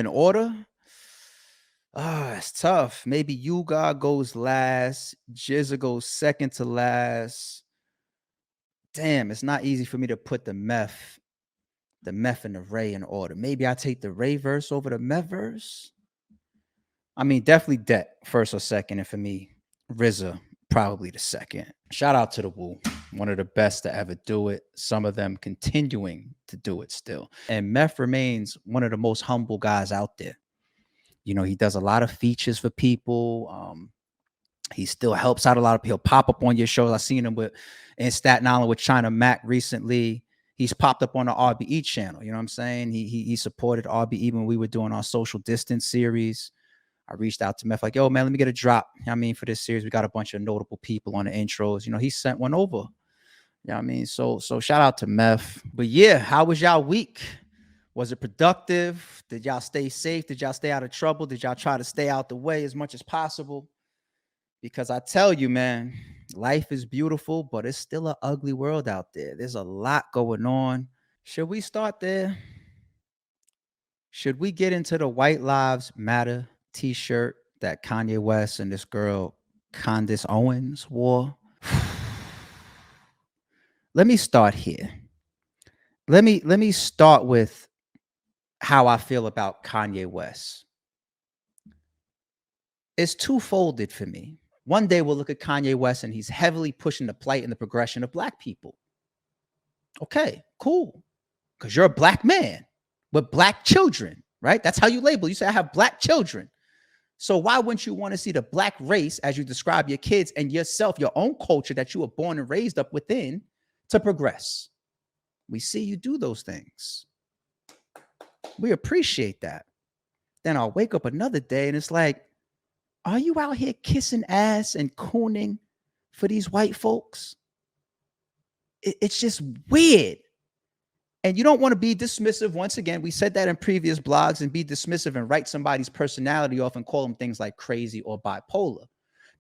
In order, it's tough. Maybe Yuga goes last, Jizza goes second to last. Damn, it's not easy for me to put the meth and the Ray in order. Maybe I take the Ray verse over the meth verse. I mean, definitely Det first or second, and for me, RZA probably the second. Shout out to the Wu, one of the best to ever do it. Some of them continuing to do it still. And Meth remains one of the most humble guys out there. You know, he does a lot of features for people. He still helps out a lot of people. He'll pop up on your shows. I've seen him in Staten Island with China Mac recently. He's popped up on the RBE channel. You know what I'm saying? He supported RBE when we were doing our social distance series. I reached out to Meth like, yo, man, let me get a drop. I mean, for this series, we got a bunch of notable people on the intros. You know, he sent one over. You know what I mean? So shout out to Meth. But yeah, how was y'all week? Was it productive? Did y'all stay safe? Did y'all stay out of trouble? Did y'all try to stay out the way as much as possible? Because I tell you, man, life is beautiful, but it's still an ugly world out there. There's a lot going on. Should we start there? Should we get into the White Lives Matter t-shirt that Kanye West and this girl Candace Owens wore? Let me start here. Let me start with how I feel about Kanye West. It's twofolded for me. One day we'll look at Kanye West and he's heavily pushing the plight and the progression of Black people. Okay, cool. Because you're a Black man with Black children, right? That's how you label. You say, I have Black children. So why wouldn't you want to see the Black race, as you describe your kids and yourself, your own culture that you were born and raised up within, to progress? We see you do those things. We appreciate that. Then I'll wake up another day and it's like, are you out here kissing ass and cooning for these white folks? It's just weird. And you don't want to be dismissive. Once again, we said that in previous blogs, and be dismissive and write somebody's personality off and call them things like crazy or bipolar.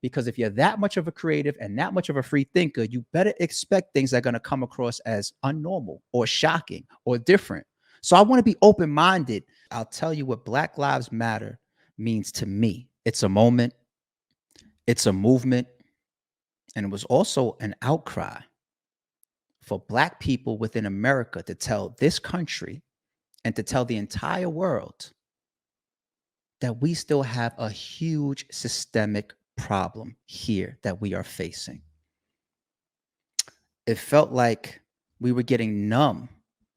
Because if you're that much of a creative and that much of a free thinker, you better expect things that are going to come across as unnormal or shocking or different. So I want to be open-minded. I'll tell you what Black Lives Matter means to me. It's a moment. It's a movement. And it was also an outcry for Black people within America to tell this country and to tell the entire world that we still have a huge systemic problem here that we are facing. It felt like we were getting numb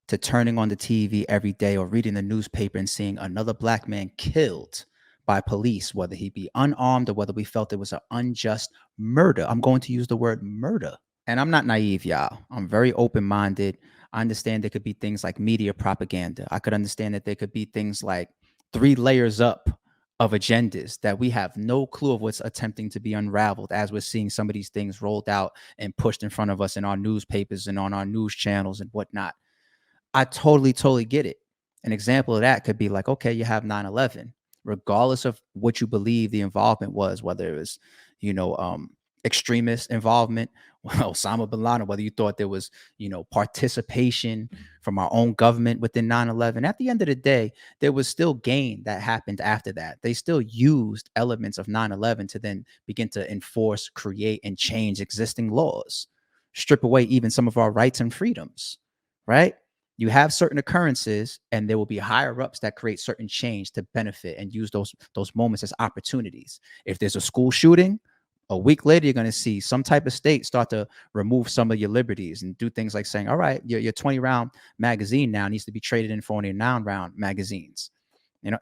to turning on the TV every day or reading the newspaper and seeing another Black man killed by police, whether he be unarmed or whether we felt it was an unjust murder. I'm going to use the word murder. And I'm not naive, y'all. I'm very open-minded. I understand there could be things like media propaganda. I could understand that there could be things like 3 layers up of agendas that we have no clue of what's attempting to be unraveled as we're seeing some of these things rolled out and pushed in front of us in our newspapers and on our news channels and whatnot. I totally get it. An example of that could be like, okay, you have 9/11. Regardless of what you believe the involvement was, whether it was, extremist involvement, Osama bin Laden, whether you thought there was, participation from our own government within 9/11. At the end of the day, there was still gain that happened after that. They still used elements of 9/11 to then begin to enforce, create, and change existing laws, strip away even some of our rights and freedoms, right? You have certain occurrences and there will be higher ups that create certain change to benefit and use those moments as opportunities. If there's a school shooting, a week later, you're going to see some type of state start to remove some of your liberties and do things like saying, all right, your 20 round magazine now needs to be traded in for only 9 round magazines.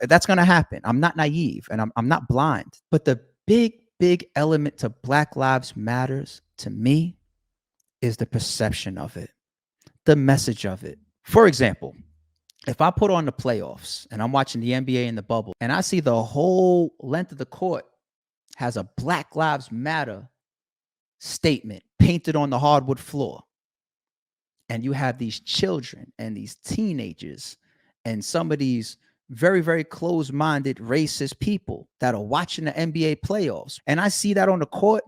That's going to happen. I'm not naive and I'm not blind. But the big element to Black Lives Matters to me is the perception of it, the message of it. For example, if I put on the playoffs and I'm watching the NBA in the bubble and I see the whole length of the court has a Black Lives Matter statement painted on the hardwood floor, and you have these children and these teenagers and some of these very, very closed-minded racist people that are watching the NBA playoffs, and I see that on the court,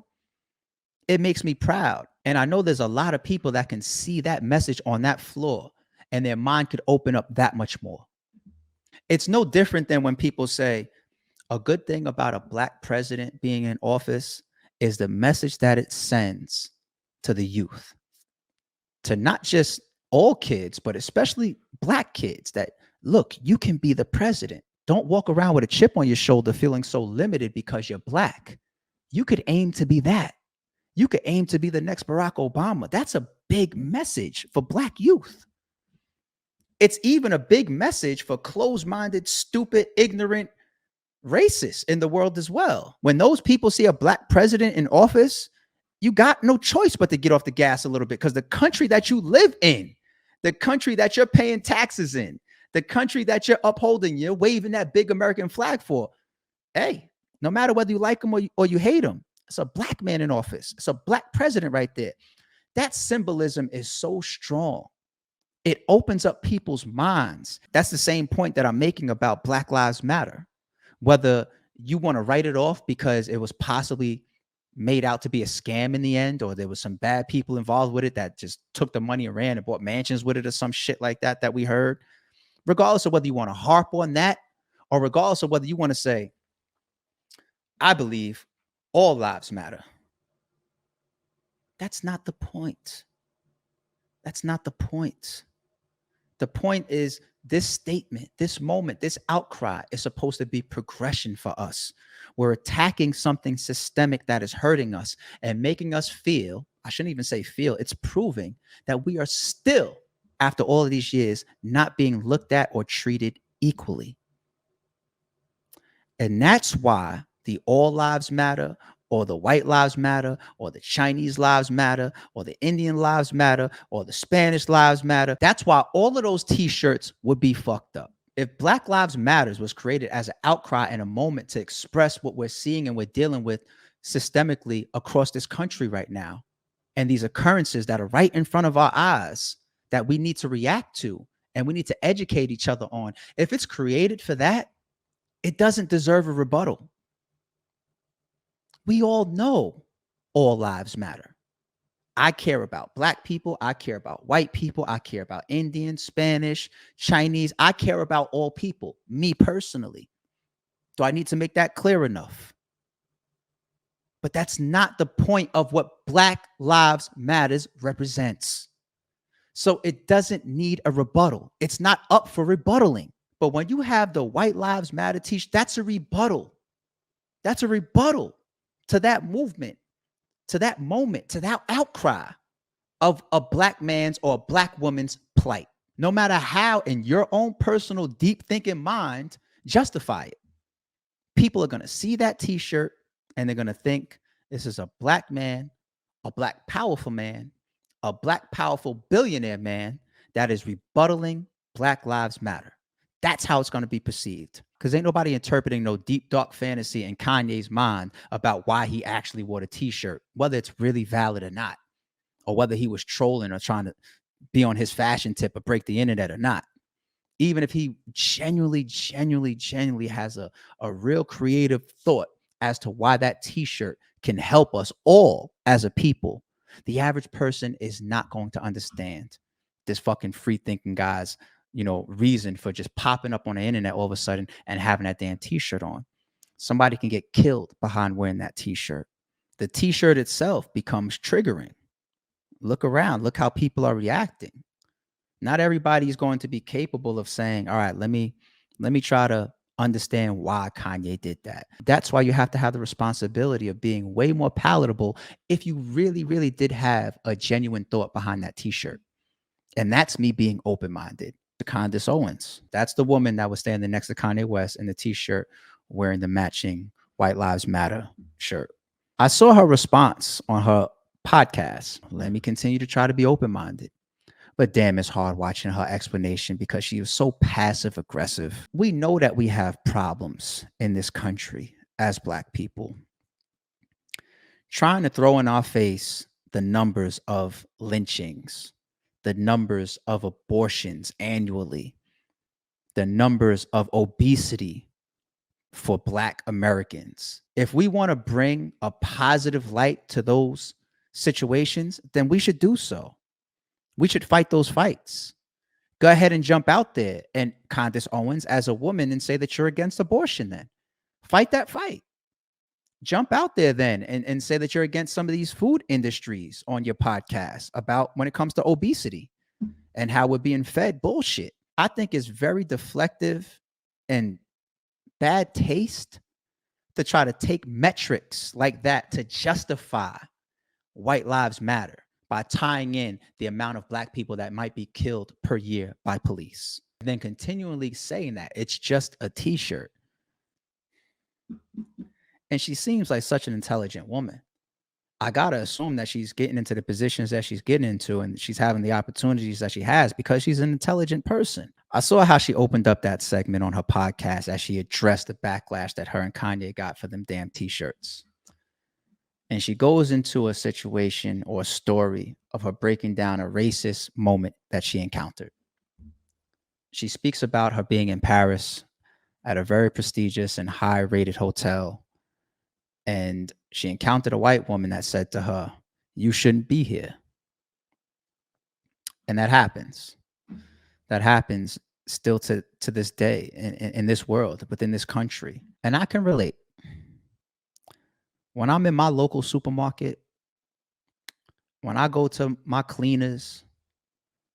it makes me proud. And I know there's a lot of people that can see that message on that floor and their mind could open up that much more. It's no different than when people say a good thing about a black president being in office is the message that it sends to the youth, to not just all kids, but especially black kids that look, you can be the president. Don't walk around with a chip on your shoulder feeling so limited because you're black. You could aim to be that. You could aim to be the next Barack Obama. That's a big message for black youth. It's even a big message for closed-minded, stupid, ignorant racists in the world as well. When those people see a black president in office, you got no choice but to get off the gas a little bit, because the country that you live in, the country that you're paying taxes in, the country that you're upholding, you're waving that big American flag for, hey, no matter whether you like him or you hate him, it's a black man in office. It's a black president right there. That symbolism is so strong. It opens up people's minds. That's the same point that I'm making about Black Lives Matter. Whether you want to write it off because it was possibly made out to be a scam in the end, or there was some bad people involved with it that just took the money and ran and bought mansions with it or some shit like that that we heard. Regardless of whether you want to harp on that, or regardless of whether you want to say, I believe all lives matter. That's not the point. That's not the point. The point is this statement, this moment, this outcry is supposed to be progression for us. We're attacking something systemic that is hurting us and making us feel, I shouldn't even say feel, it's proving that we are still, after all of these years, not being looked at or treated equally. And that's why the all lives matter, or the white lives matter, or the Chinese lives matter, or the Indian lives matter, or the Spanish lives matter. That's why all of those t-shirts would be fucked up. If Black Lives Matters was created as an outcry and a moment to express what we're seeing and we're dealing with systemically across this country right now, and these occurrences that are right in front of our eyes that we need to react to and we need to educate each other on, if it's created for that, it doesn't deserve a rebuttal. We all know all lives matter. I care about black people. I care about white people. I care about Indian, Spanish, Chinese. I care about all people, me personally. Do I need to make that clear enough? But that's not the point of what Black Lives Matters represents. So it doesn't need a rebuttal. It's not up for rebuttaling. But when you have the White Lives Matter t-shirt, that's a rebuttal. That's a rebuttal to that movement, to that moment, to that outcry of a black man's or a black woman's plight. No matter how, in your own personal deep thinking mind, justify it. People are going to see that t-shirt and they're going to think this is a black man, a black powerful man, a black powerful billionaire man that is rebuttaling Black Lives Matter. That's how it's going to be perceived, because ain't nobody interpreting no deep, dark fantasy in Kanye's mind about why he actually wore the t-shirt, whether it's really valid or not, or whether he was trolling or trying to be on his fashion tip or break the internet or not. Even if he genuinely has a real creative thought as to why that t-shirt can help us all as a people, the average person is not going to understand this fucking free thinking guy's reason for just popping up on the internet all of a sudden and having that damn t-shirt on. Somebody can get killed behind wearing that t-shirt. The t-shirt itself becomes triggering. Look around, look how people are reacting. Not everybody is going to be capable of saying, all right, let me try to understand why Kanye did that. That's why you have to have the responsibility of being way more palatable if you really did have a genuine thought behind that t-shirt. And that's me being open-minded. Candace Owens, that's the woman that was standing next to Kanye West in the t-shirt wearing the matching White Lives Matter shirt. I saw her response on her podcast. Let me continue to try to be open-minded. But damn, it's hard watching her explanation because she was so passive aggressive. We know that we have problems in this country as Black people. Trying to throw in our face the numbers of lynchings, the numbers of abortions annually, the numbers of obesity for Black Americans. If we want to bring a positive light to those situations, then we should do so. We should fight those fights, Go ahead and jump out there and Candace Owens as a woman and say that you're against abortion then. Fight that fight. Jump out there then and say that you're against some of these food industries on your podcast about when it comes to obesity and how we're being fed bullshit. I think it's very deflective and bad taste to try to take metrics like that to justify white lives matter by tying in the amount of black people that might be killed per year by police. And then continually saying that it's just a t-shirt. And she seems like such an intelligent woman. I gotta assume that she's getting into the positions that she's getting into and she's having the opportunities that she has because she's an intelligent person. I saw how she opened up that segment on her podcast as she addressed the backlash that her and Kanye got for them damn t-shirts. And she goes into a situation or a story of her breaking down a racist moment that she encountered. She speaks about her being in Paris at a very prestigious and high-rated hotel. And she encountered a white woman that said to her, "You shouldn't be here." And that happens. That happens still to this day in this world, within this country. And I can relate. When I'm in my local supermarket, when I go to my cleaners,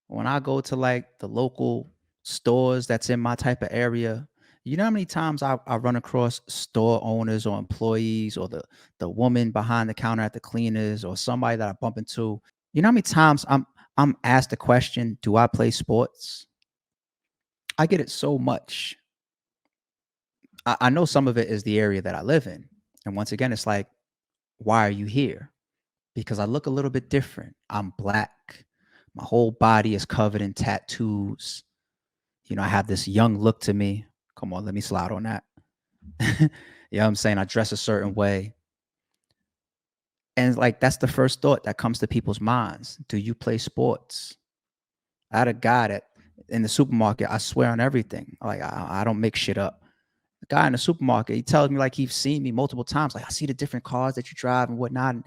when I go to like the local stores that's in my type of area, you know how many times I run across store owners or employees or the woman behind the counter at the cleaners or somebody that I bump into. You know how many times I'm asked the question, do I play sports? I get it so much. I know some of it is the area that I live in. And once again, it's like, why are you here? Because I look a little bit different. I'm black. My whole body is covered in tattoos. You know, I have this young look to me. Come on, let me slide on that. You know what I'm saying? I dress a certain way. And like, that's the first thought that comes to people's minds. Do you play sports? I had a guy that in the supermarket, I swear on everything. Like, I don't make shit up. The guy in the supermarket, he tells me like he's seen me multiple times. Like, I see the different cars that you drive and whatnot. And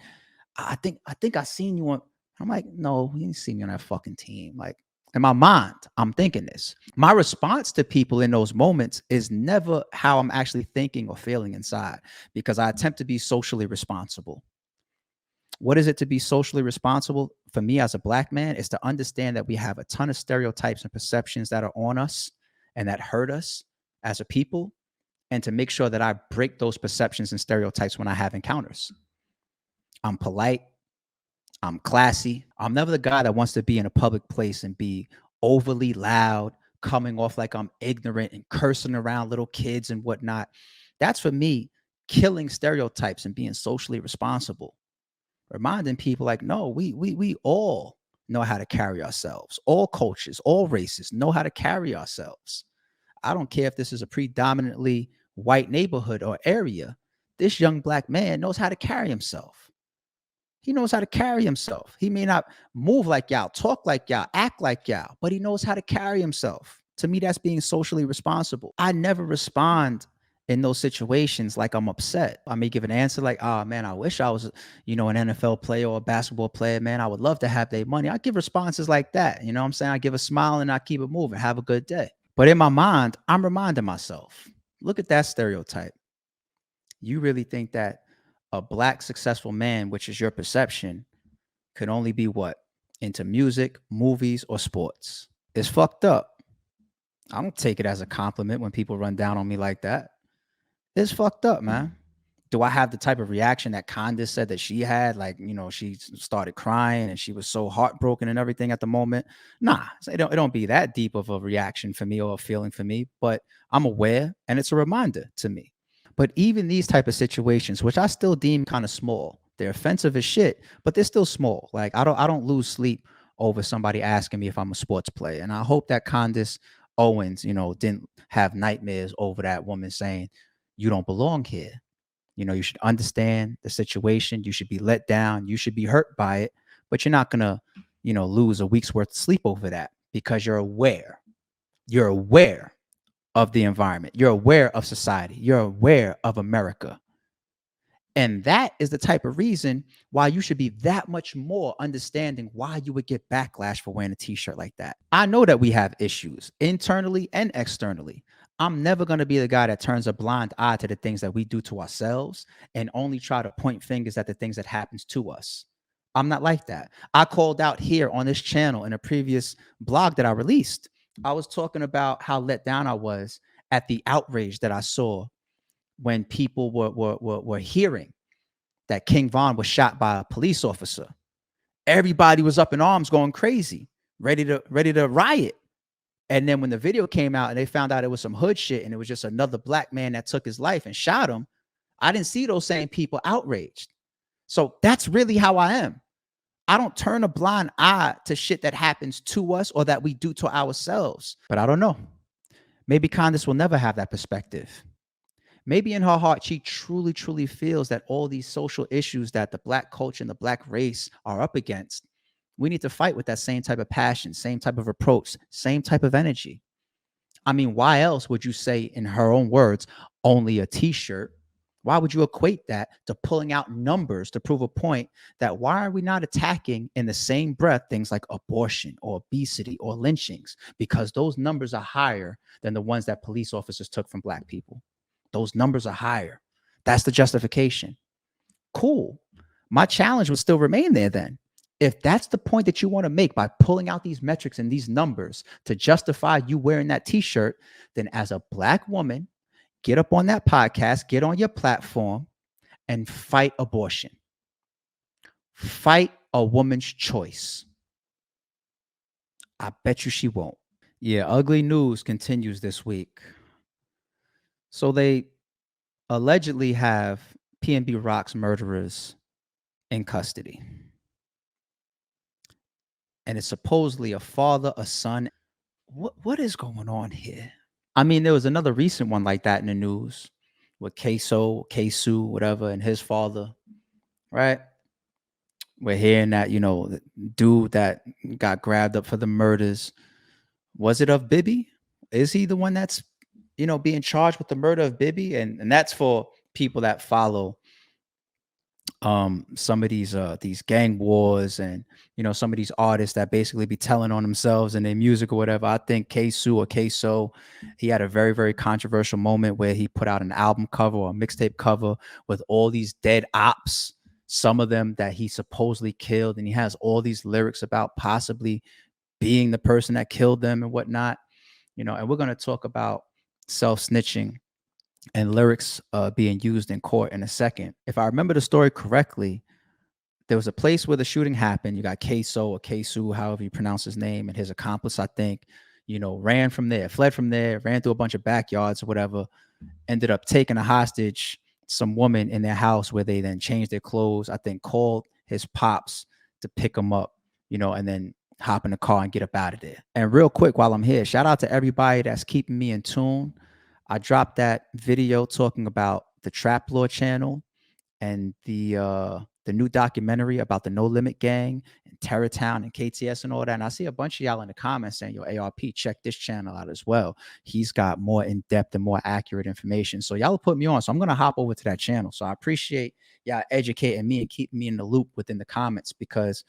I think I seen you on. I'm like, no, you didn't see me on that fucking team. Like, in my mind, I'm thinking this. My response to people in those moments is never how I'm actually thinking or feeling inside, because I attempt to be socially responsible. What is it to be socially responsible? For me as a black man, is to understand that we have a ton of stereotypes and perceptions that are on us and that hurt us as a people, and to make sure that I break those perceptions and stereotypes when I have encounters. I'm polite. I'm classy. I'm never the guy that wants to be in a public place and be overly loud, coming off like I'm ignorant and cursing around little kids and whatnot. That's for me, killing stereotypes and being socially responsible. Reminding people like, no, we all know how to carry ourselves. All cultures, all races know how to carry ourselves. I don't care if this is a predominantly white neighborhood or area. This young black man knows how to carry himself. He knows how to carry himself. He may not move like y'all, talk like y'all, act like y'all, but he knows how to carry himself. To me, that's being socially responsible. I never respond in those situations like I'm upset. I may give an answer like, oh man, I wish I was, an NFL player or a basketball player, man. I would love to have their money. I give responses like that. You know what I'm saying? I give a smile and I keep it moving. Have a good day. But in my mind, I'm reminding myself, look at that stereotype. You really think that a black successful man, which is your perception, could only be what? Into music, movies, or sports. It's fucked up. I don't take it as a compliment when people run down on me like that. It's fucked up, man. Do I have the type of reaction that Candace said that she had? Like, she started crying and she was so heartbroken and everything at the moment. Nah, it don't be that deep of a reaction for me or a feeling for me, but I'm aware and it's a reminder to me. But even these type of situations, which I still deem kind of small, they're offensive as shit, but they're still small. Like, I don't lose sleep over somebody asking me if I'm a sports player. And I hope that Candace Owens, didn't have nightmares over that woman saying, you don't belong here. You should understand the situation. You should be let down. You should be hurt by it, but you're not going to, lose a week's worth of sleep over that, because you're aware. You're aware of the environment. You're aware of society. You're aware of America. And that is the type of reason why you should be that much more understanding why you would get backlash for wearing a t-shirt like that. I know that we have issues internally and externally. I'm never going to be the guy that turns a blind eye to the things that we do to ourselves and only try to point fingers at the things that happens to us. I'm not like that. I called out here on this channel in a previous blog that I released. I was talking about how let down I was at the outrage that I saw when people were hearing that King Von was shot by a police officer. Everybody was up in arms, going crazy, ready to riot. And then when the video came out and they found out it was some hood shit and it was just another black man that took his life and shot him, I didn't see those same people outraged. So that's really how I am. I don't turn a blind eye to shit that happens to us or that we do to ourselves. But I don't know. Maybe Candace will never have that perspective. Maybe in her heart, she truly, truly feels that all these social issues that the black culture and the black race are up against, we need to fight with that same type of passion, same type of approach, same type of energy. I mean, why else would you say, in her own words, only a t-shirt? Why would you equate that to pulling out numbers to prove a point that why are we not attacking in the same breath things like abortion or obesity or lynchings? Because those numbers are higher than the ones that police officers took from black people. Those numbers are higher. That's the justification. Cool. My challenge would still remain there then. If that's the point that you want to make by pulling out these metrics and these numbers to justify you wearing that t-shirt, then as a black woman, get up on that podcast, get on your platform and fight abortion. Fight a woman's choice. I bet you she won't. Yeah, ugly news continues this week. So they allegedly have PNB Rock's murderers in custody. And it's supposedly a father, a son. What is going on here? I mean, there was another recent one like that in the news with Kesu, whatever, and his father, right? We're hearing that, the dude that got grabbed up for the murders. Was it of Bibi? Is he the one that's, being charged with the murder of Bibi? And that's for people that follow some of these gang wars and some of these artists that basically be telling on themselves in their music or whatever. I think Queso, he had a very, very controversial moment where he put out an album cover or a mixtape cover with all these dead ops, some of them that he supposedly killed, and he has all these lyrics about possibly being the person that killed them and whatnot. And we're going to talk about self-snitching and lyrics being used in court in a second. If I remember the story correctly, there was a place where the shooting happened. You got Queso or Kesu, however you pronounce his name, and his accomplice, I think, ran from there, fled from there, ran through a bunch of backyards or whatever, ended up taking a hostage some woman in their house where they then changed their clothes, I think called his pops to pick him up, and then hop in the car and get up out of there. And real quick, while I'm here, shout out to everybody that's keeping me in tune. I dropped that video talking about the Trap Law channel and the new documentary about the No Limit Gang and Terrortown and KTS and all that. And I see a bunch of y'all in the comments saying, yo, ARRP, check this channel out as well. He's got more in-depth and more accurate information. So y'all put me on. So I'm going to hop over to that channel. So I appreciate y'all educating me and keeping me in the loop within the comments, because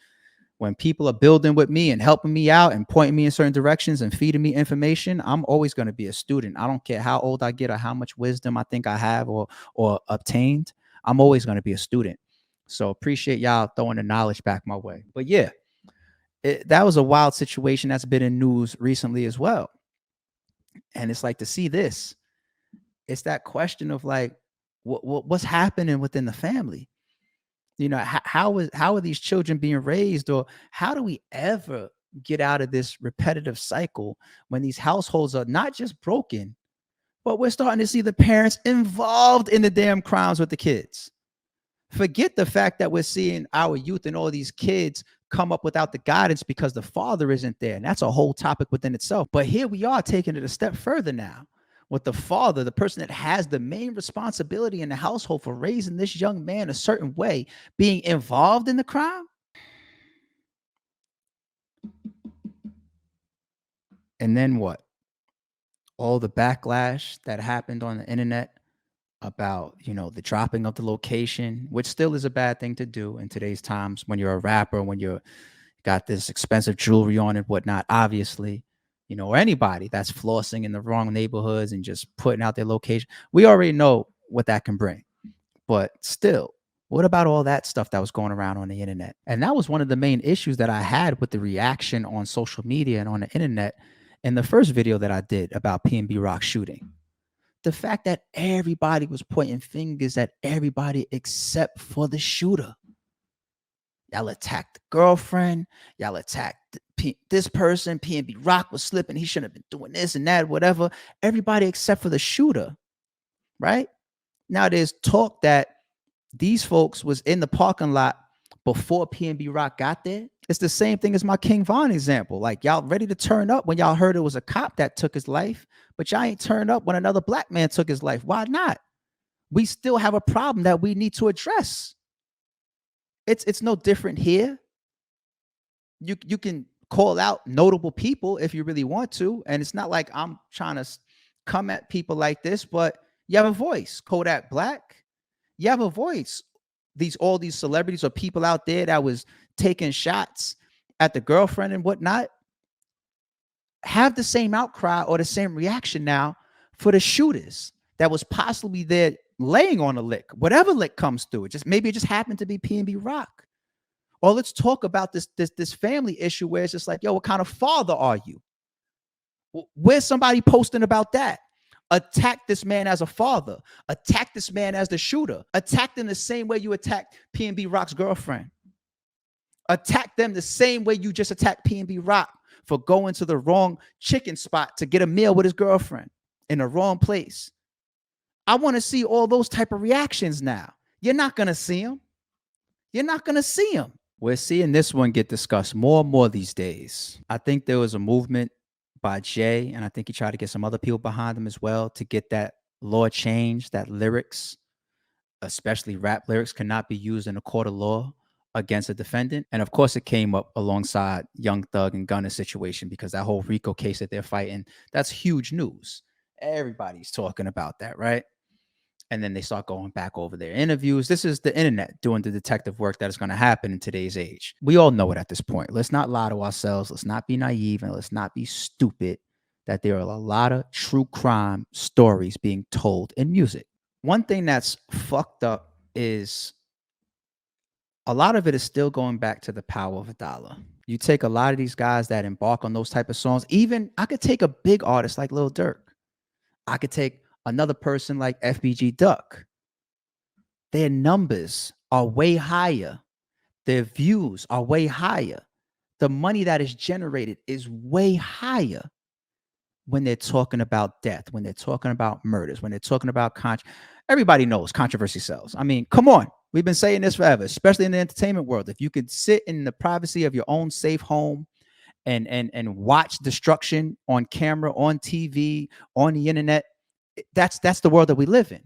when people are building with me and helping me out and pointing me in certain directions and feeding me information, I'm always going to be a student. I don't care how old I get or how much wisdom I think I have or obtained. I'm always going to be a student. So appreciate y'all throwing the knowledge back my way. But yeah, that was a wild situation that's been in news recently as well. And it's like, to see this, it's that question of like, what's happening within the family? How are these children being raised, or how do we ever get out of this repetitive cycle when these households are not just broken, but we're starting to see the parents involved in the damn crimes with the kids? Forget the fact that we're seeing our youth and all these kids come up without the guidance because the father isn't there. And that's a whole topic within itself. But here we are taking it a step further now with the father, the person that has the main responsibility in the household for raising this young man a certain way, being involved in the crime. And then what? All the backlash that happened on the internet about, the dropping of the location, which still is a bad thing to do in today's times when you're a rapper, when you're got this expensive jewelry on and whatnot, obviously, or anybody that's flossing in the wrong neighborhoods and just putting out their location. We already know what that can bring. But still, what about all that stuff that was going around on the internet? And that was one of the main issues that I had with the reaction on social media and on the internet in the first video that I did about PNB Rock shooting. The fact that everybody was pointing fingers at everybody except for the shooter. Y'all attacked the girlfriend. Y'all attacked this person. PNB Rock was slipping. He shouldn't have been doing this and that, whatever. Everybody except for the shooter, right? Now there's talk that these folks was in the parking lot before PNB Rock got there. It's the same thing as my King Von example. Like, y'all ready to turn up when y'all heard it was a cop that took his life, but y'all ain't turned up when another black man took his life. Why not? We still have a problem that we need to address. It's no different here. You can call out notable people if you really want to, and it's not like I'm trying to come at people like this, but you have a voice. Kodak Black, you have a voice. All these celebrities or people out there that was taking shots at the girlfriend and whatnot have the same outcry or the same reaction now for the shooters that was possibly there laying on a lick, whatever lick comes through. Maybe it just happened to be PNB Rock. Or let's talk about this family issue where it's just like, yo, what kind of father are you? Where's somebody posting about that? Attack this man as a father. Attack this man as the shooter. Attack them the same way you attacked PNB Rock's girlfriend. Attack them the same way you just attacked PNB Rock for going to the wrong chicken spot to get a meal with his girlfriend in the wrong place. I want to see all those type of reactions now. You're not going to see them. You're not going to see them. We're seeing this one get discussed more and more these days. I think there was a movement by Jay, and I think he tried to get some other people behind him as well to get that law changed, that lyrics, especially rap lyrics, cannot be used in a court of law against a defendant. And of course, it came up alongside Young Thug and Gunna's situation because that whole RICO case that they're fighting, that's huge news. Everybody's talking about that, right? And then they start going back over their interviews. This is the internet doing the detective work that is going to happen in today's age. We all know it at this point. Let's not lie to ourselves. Let's not be naive, and let's not be stupid that there are a lot of true crime stories being told in music. One thing that's fucked up is a lot of it is still going back to the power of a dollar. You take a lot of these guys that embark on those type of songs. Even I could take a big artist like Lil Durk. I could take another person like FBG Duck. Their numbers are way higher. Their views are way higher. The money that is generated is way higher when they're talking about death, when they're talking about murders, when they're talking about everybody knows controversy sells. I mean, come on. We've been saying this forever, especially in the entertainment world. If you could sit in the privacy of your own safe home and watch destruction on camera, on TV, on the internet, that's the world that we live in.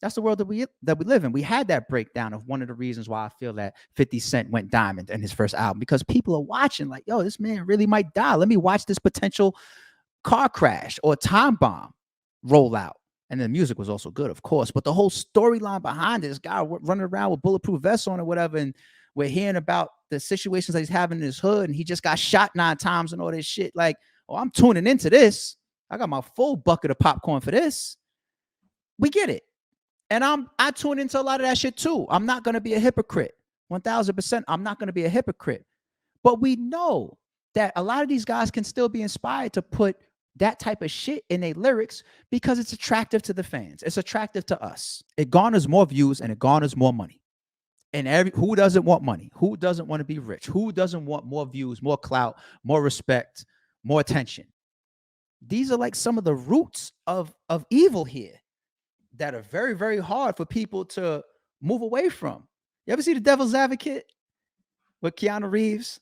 That's the world that we live in. We had that breakdown of one of the reasons why I feel that 50 Cent went diamond in his first album, because people are watching like, yo, this man really might die. Let me watch this potential car crash or time bomb roll out. And the music was also good, of course, but the whole storyline behind it, this guy running around with bulletproof vests on or whatever, and we're hearing about the situations that he's having in his hood, and he just got shot 9 times and all this shit. Like, oh, I'm tuning into this. I got my full bucket of popcorn for this. We get it. And I tune into a lot of that shit too. I'm not going to be a hypocrite. 1000%. I'm not going to be a hypocrite. But we know that a lot of these guys can still be inspired to put that type of shit in their lyrics because it's attractive to the fans. It's attractive to us. It garners more views and it garners more money. And who doesn't want money? Who doesn't want to be rich? Who doesn't want more views, more clout, more respect, more attention? These are like some of the roots of evil here that are very, very hard for people to move away from. You ever see The Devil's Advocate with Keanu Reeves?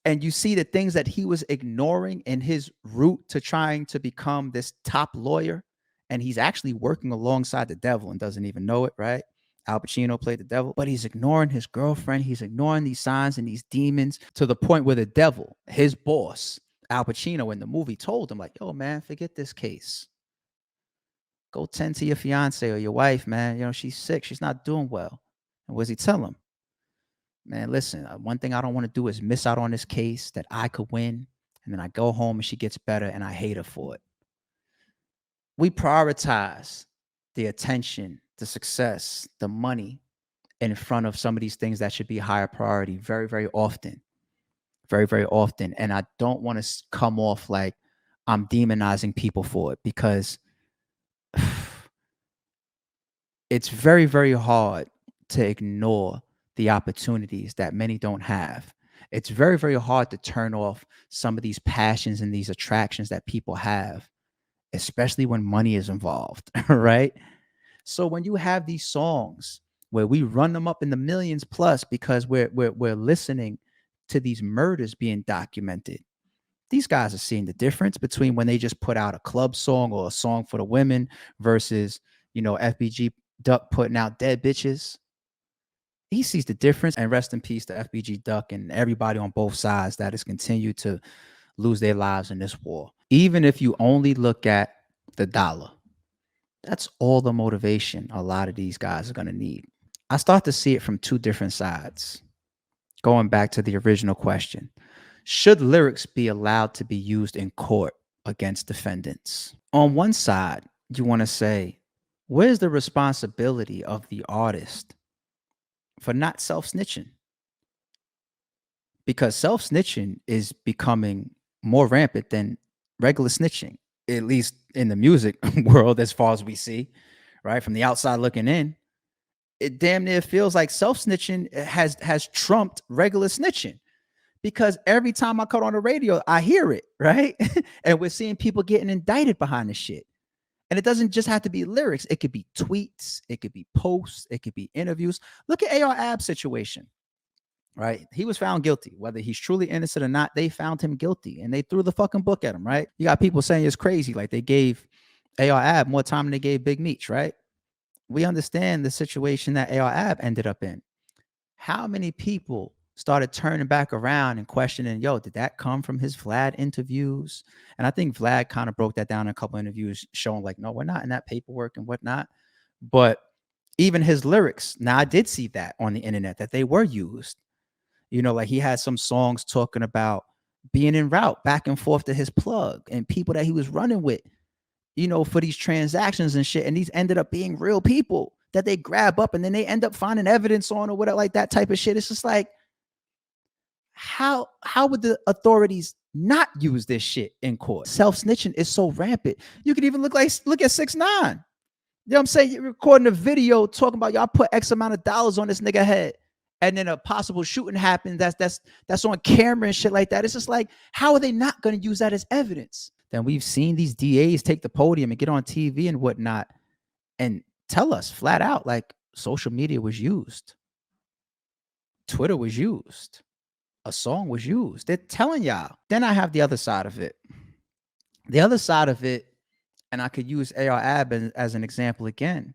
And you see the things that he was ignoring in his route to trying to become this top lawyer. And he's actually working alongside the devil and doesn't even know it, right? Al Pacino played the devil, but he's ignoring his girlfriend. He's ignoring these signs and these demons to the point where the devil, his boss, Al Pacino in the movie, told him like, yo, man, forget this case. Go tend to your fiance or your wife, man. You know, she's sick. She's not doing well. And what does he tell him? Man, listen, one thing I don't want to do is miss out on this case that I could win. And then I go home and she gets better and I hate her for it. We prioritize the attention, the success, the money in front of some of these things that should be higher priority very, very often. Very, very often. And I don't want to come off like I'm demonizing people for it because it's very, very hard to ignore the opportunities that many don't have. It's very, very hard to turn off some of these passions and these attractions that people have, especially when money is involved, right? So when you have these songs where we run them up in the millions plus because we're listening to these murders being documented, these guys are seeing the difference between when they just put out a club song or a song for the women versus, FBG Duck putting out dead bitches. He sees the difference, and rest in peace to FBG Duck and everybody on both sides that has continued to lose their lives in this war. Even if you only look at the dollar, that's all the motivation a lot of these guys are going to need. I start to see it from two different sides. Going back to the original question, should lyrics be allowed to be used in court against defendants? On one side, you want to say, where's the responsibility of the artist for not self-snitching? Because self-snitching is becoming more rampant than regular snitching, at least in the music world, as far as we see, right? From the outside looking in, it damn near feels like self-snitching has trumped regular snitching. Because every time I cut on the radio, I hear it, right? And we're seeing people getting indicted behind the shit. And it doesn't just have to be lyrics. It could be tweets. It could be posts. It could be interviews. Look at ARRP's situation, right? He was found guilty. Whether he's truly innocent or not, they found him guilty. And they threw the fucking book at him, right? You got people saying it's crazy. Like they gave ARRP more time than they gave Big Meech, right? We understand the situation that ARRP ended up in. How many people started turning back around and questioning, yo, did that come from his Vlad interviews? And I think Vlad kind of broke that down in a couple of interviews, showing like, no, we're not in that paperwork and whatnot. But even his lyrics, now I did see that on the internet that they were used. Like he had some songs talking about being en route back and forth to his plug and people that he was running with, for these transactions and shit. And these ended up being real people that they grab up and then they end up finding evidence on or whatever, like that type of shit. It's just like, how would the authorities not use this shit in court? Self-snitching is so rampant. You could even look at 6ix9ine. You know what I'm saying? You're recording a video talking about y'all put X amount of dollars on this nigga head, and then a possible shooting happens that's on camera and shit like that. It's just like, how are they not going to use that as evidence? Then we've seen these DAs take the podium and get on TV and whatnot and tell us flat out, like, social media was used. Twitter was used. A song was used. They're telling y'all. Then I have the other side of it. The other side of it, and I could use ARRP as an example again,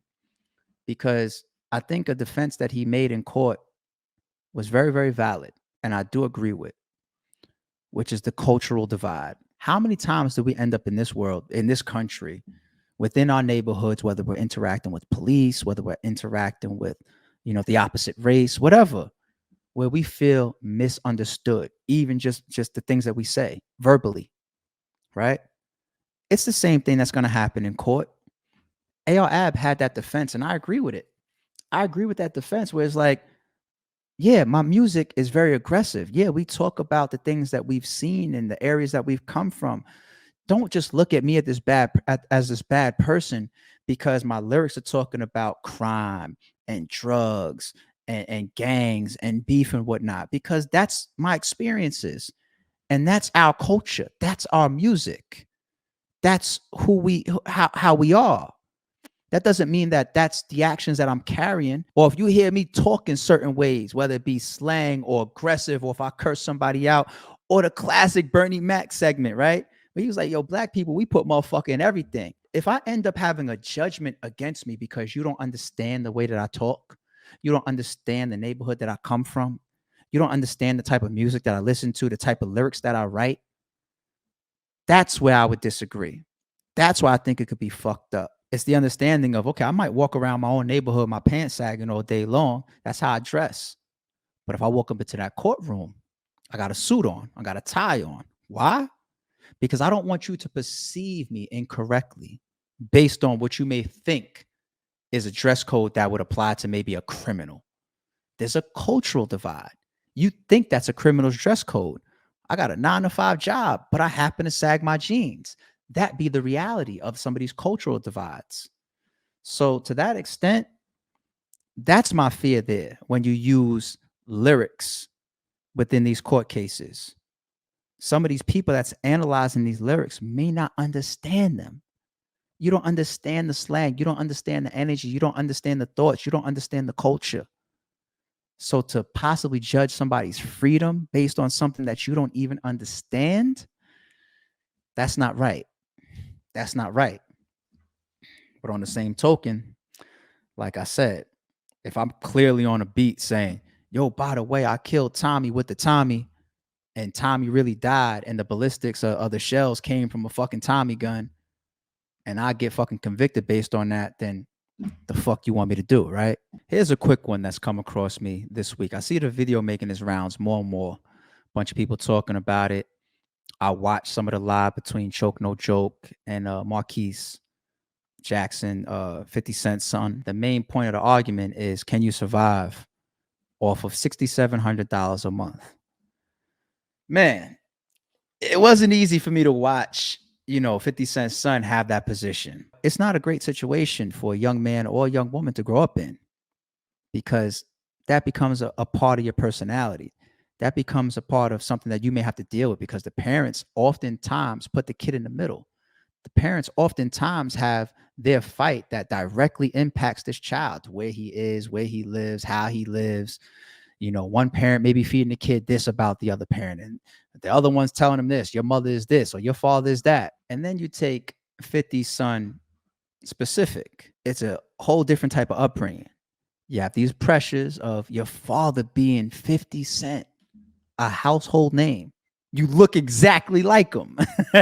because I think a defense that he made in court was very, very valid, and I do agree with, which is the cultural divide. How many times do we end up in this world, in this country, within our neighborhoods, whether we're interacting with police, whether we're interacting with, the opposite race, whatever, where we feel misunderstood, even just the things that we say verbally, right? It's the same thing that's going to happen in court. ARRP had that defense, and I agree with it. I agree with that defense where it's like, yeah, my music is very aggressive. Yeah, we talk about the things that we've seen and the areas that we've come from. Don't just look at me as this bad person because my lyrics are talking about crime and drugs and gangs and beef and whatnot, because that's my experiences and that's our culture. That's our music. That's how we are. That doesn't mean that that's the actions that I'm carrying. Or if you hear me talk in certain ways, whether it be slang or aggressive, or if I curse somebody out, or the classic Bernie Mac segment, right? But he was like, yo, black people, we put motherfucker in everything. If I end up having a judgment against me because you don't understand the way that I talk, you don't understand the neighborhood that I come from, you don't understand the type of music that I listen to, the type of lyrics that I write, that's where I would disagree. That's why I think it could be fucked up. It's the understanding of, okay, I might walk around my own neighborhood, my pants sagging all day long. That's how I dress. But if I walk up into that courtroom, I got a suit on, I got a tie on. Why? Because I don't want you to perceive me incorrectly based on what you may think is a dress code that would apply to maybe a criminal. There's a cultural divide. You think that's a criminal's dress code. I got a 9-to-5 job, but I happen to sag my jeans. That be the reality of some of these cultural divides. So to that extent, that's my fear there when you use lyrics within these court cases. Some of these people that's analyzing these lyrics may not understand them. You don't understand the slang. You don't understand the energy. You don't understand the thoughts. You don't understand the culture. So to possibly judge somebody's freedom based on something that you don't even understand, that's not right. That's not right. But on the same token, like I said, if I'm clearly on a beat saying, yo, by the way, I killed Tommy with the Tommy, and Tommy really died, and the ballistics of the shells came from a fucking Tommy gun, and I get fucking convicted based on that, then the fuck you want me to do, right? Here's a quick one that's come across me this week. I see the video making its rounds more and more. A bunch of people talking about it. I watched some of the live between Choke No Joke and Marquise Jackson, 50 Cent's son. The main point of the argument is, can you survive off of $6,700 a month? Man, it wasn't easy for me to watch, 50 Cent's son have that position. It's not a great situation for a young man or a young woman to grow up in, because that becomes a part of your personality. That becomes a part of something that you may have to deal with, because the parents oftentimes put the kid in the middle. The parents oftentimes have their fight that directly impacts this child, where he is, where he lives, how he lives. One parent may be feeding the kid this about the other parent, and the other one's telling him this, your mother is this, or your father is that. And then you take 50's son specific. It's a whole different type of upbringing. You have these pressures of your father being 50 Cent, a household name. You look exactly like him.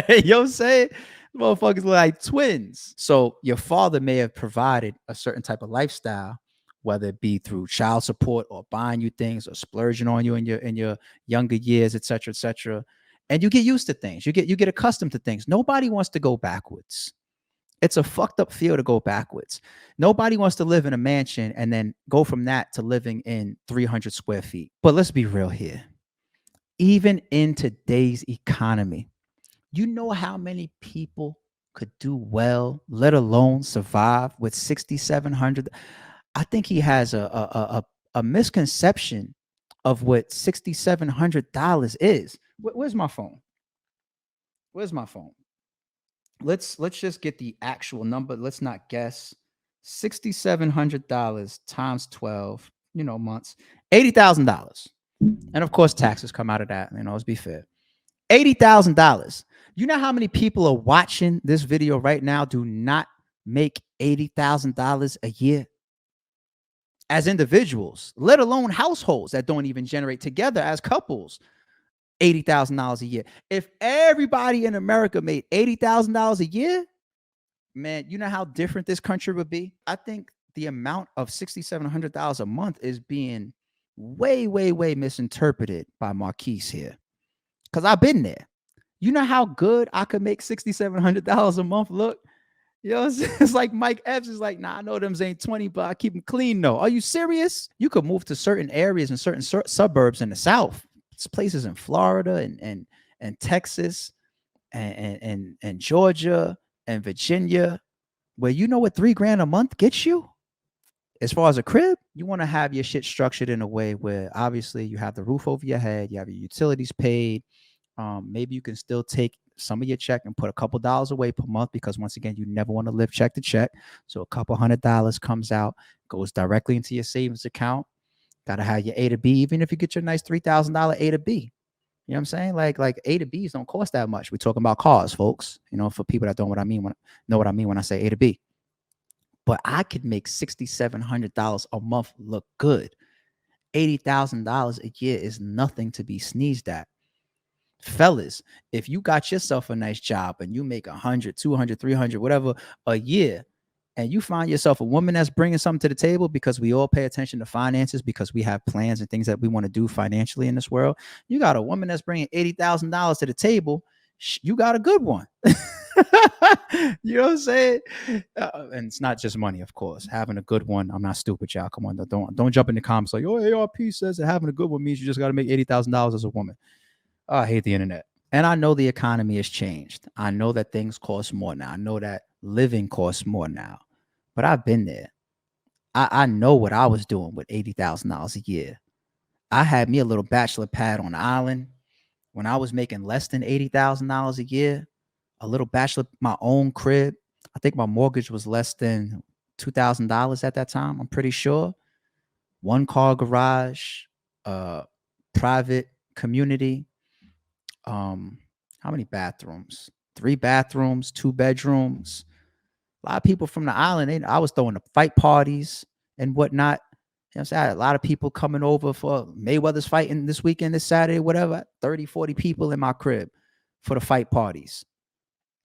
You know what I'm saying? Motherfuckers look like twins. So your father may have provided a certain type of lifestyle, whether it be through child support or buying you things or splurging on you in your younger years, et cetera, et cetera. And you get used to things. You get accustomed to things. Nobody wants to go backwards. It's a fucked up feel to go backwards. Nobody wants to live in a mansion and then go from that to living in 300 square feet. But let's be real here. Even in today's economy, you know how many people could do well, let alone survive with 6,700. I think he has a misconception of what $6,700 is. Where's my phone? Where's my phone? Let's just get the actual number. Let's not guess. $6,700 times 12, months, $80,000. And of course, taxes come out of that. Let's be fair. $80,000. You know how many people are watching this video right now do not make $80,000 a year as individuals, let alone households that don't even generate together as couples $80,000 a year. If everybody in America made $80,000 a year, man, you know how different this country would be? I think the amount of $6,700 a month is being way, way, way misinterpreted by Marquise here. Because I've been there. You know how good I could make $6,700 a month look? It's like Mike Epps is like, nah, I know them ain't 20, but I keep them clean though. Are you serious? You could move to certain areas and certain suburbs in the South. It's places in Florida and Texas and Georgia and Virginia, where you know what $3,000 a month gets you? As far as a crib, you want to have your shit structured in a way where obviously you have the roof over your head, you have your utilities paid. Maybe you can still take some of your check and put a couple dollars away per month, because once again, you never want to live check to check. So a couple $100 comes out, goes directly into your savings account. Got to have your A to B, even if you get your nice $3,000 A to B. You know what I'm saying? Like A to B's don't cost that much. We're talking about cars, folks. For people that don't know what I mean when I say A to B. But I could make $6,700 a month look good. $80,000 a year is nothing to be sneezed at. Fellas, if you got yourself a nice job and you make 100, 200, 300, whatever a year, and you find yourself a woman that's bringing something to the table, because we all pay attention to finances because we have plans and things that we want to do financially in this world. You got a woman that's bringing $80,000 to the table. You got a good one. You know what I'm saying? And it's not just money, of course. Having a good one. I'm not stupid, y'all. Come on, don't jump in the comments like, oh, ARP says that having a good one means you just got to make $80,000 as a woman. Oh, I hate the internet. And I know the economy has changed. I know that things cost more now. I know that living costs more now. But I've been there. I know what I was doing with $80,000 a year. I had me a little bachelor pad on the island when I was making less than $80,000 a year. A little bachelor, my own crib. I think my mortgage was less than $2,000 at that time. I'm pretty sure. One car garage, private community. How many bathrooms? 3 bathrooms, 2 bedrooms. A lot of people from the island, I was throwing the fight parties and whatnot. You know what I'm saying? I had a lot of people coming over for Mayweather's fighting this weekend, this Saturday, whatever. 30, 40 people in my crib for the fight parties.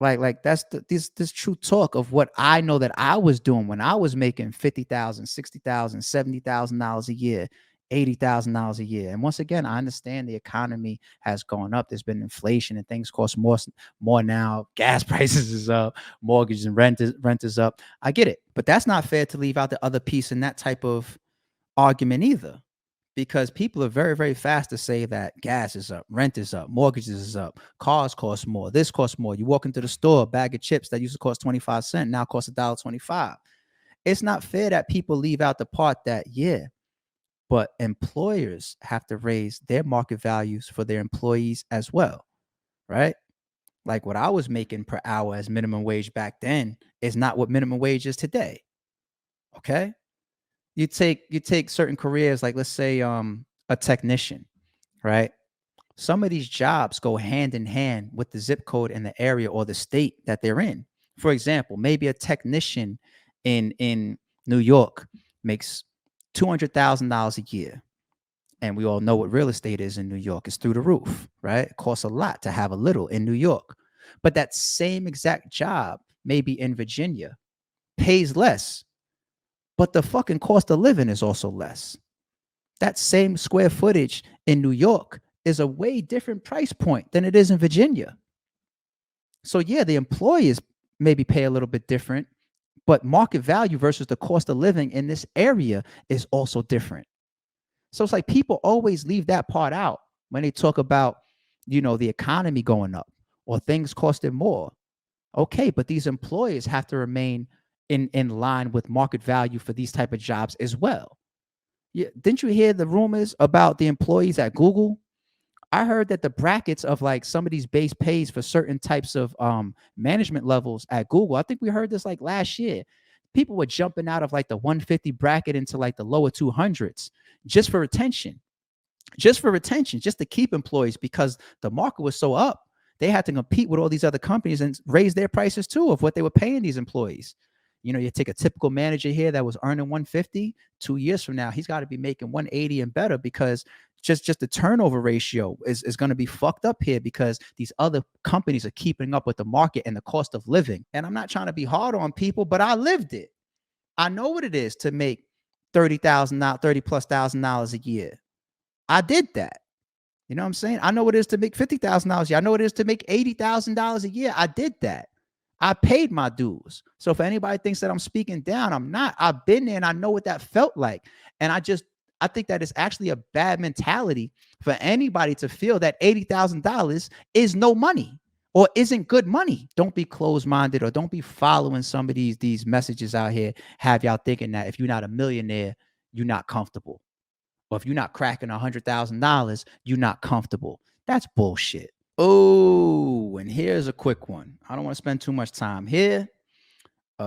Like that's this true talk of what I know that I was doing when I was making $50,000, $60,000, $70,000 a year, $80,000 a year. And once again, I understand the economy has gone up. There's been inflation and things cost more now. Gas prices is up, mortgages and rent is up. I get it, but that's not fair to leave out the other piece in that type of argument either. Because people are very, very fast to say that gas is up, rent is up, mortgages is up, cars cost more, this costs more. You walk into the store, a bag of chips that used to cost 25 cents now costs $1.25. It's not fair that people leave out the part that, yeah, but employers have to raise their market values for their employees as well, right? Like what I was making per hour as minimum wage back then is not what minimum wage is today. Okay. You take certain careers, like let's say a technician, right? Some of these jobs go hand in hand with the zip code in the area or the state that they're in. For example, maybe a technician in New York makes $200,000 a year. And we all know what real estate is in New York. It's through the roof, right? It costs a lot to have a little in New York. But that same exact job, maybe in Virginia, pays less, but the fucking cost of living is also less. That same square footage in New York is a way different price point than it is in Virginia. So yeah, the employers maybe pay a little bit different, but market value versus the cost of living in this area is also different. So it's like people always leave that part out when they talk about, the economy going up or things costing more. Okay, but these employers have to remain in line with market value for these type of jobs as well. Yeah, didn't you hear the rumors about the employees at Google? I heard that the brackets of like some of these base pays for certain types of management levels at Google. I think we heard this like last year. People were jumping out of like the 150 bracket into like the lower 200s just for retention. Just to keep employees, because the market was so up. They had to compete with all these other companies and raise their prices too of what they were paying these employees. You take a typical manager here that was earning 150, 2 years from now, he's got to be making 180 and better, because just the turnover ratio is going to be fucked up here, because these other companies are keeping up with the market and the cost of living. And I'm not trying to be hard on people, but I lived it. I know what it is to make $30,000+ a year. I did that. You know what I'm saying? I know what it is to make $50,000 a year. I know what it is to make $80,000 a year. I did that. I paid my dues. So if anybody thinks that I'm speaking down, I'm not. I've been there and I know what that felt like. And I think that it's actually a bad mentality for anybody to feel that $80,000 is no money or isn't good money. Don't be closed-minded, or don't be following some of these messages out here. Have y'all thinking that if you're not a millionaire, you're not comfortable. Or if you're not cracking $100,000, you're not comfortable. That's bullshit. Oh, and here's a quick one. I don't want to spend too much time here.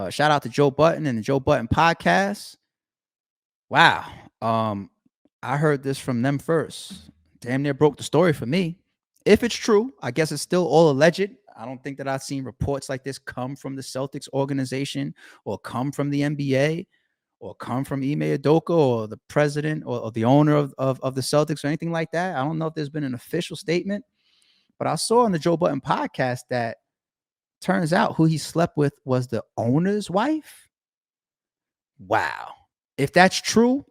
Shout out to Joe Budden and the Joe Budden podcast. Wow. I heard this from them first. Damn near broke the story for me. If it's true, I guess it's still all alleged. I don't think that I've seen reports like this come from the Celtics organization or come from the NBA or come from Ime Udoka or the president or the owner of the Celtics or anything like that. I don't know if there's been an official statement, but I saw on the Joe Budden podcast that turns out who he slept with was the owner's wife. Wow. If that's true,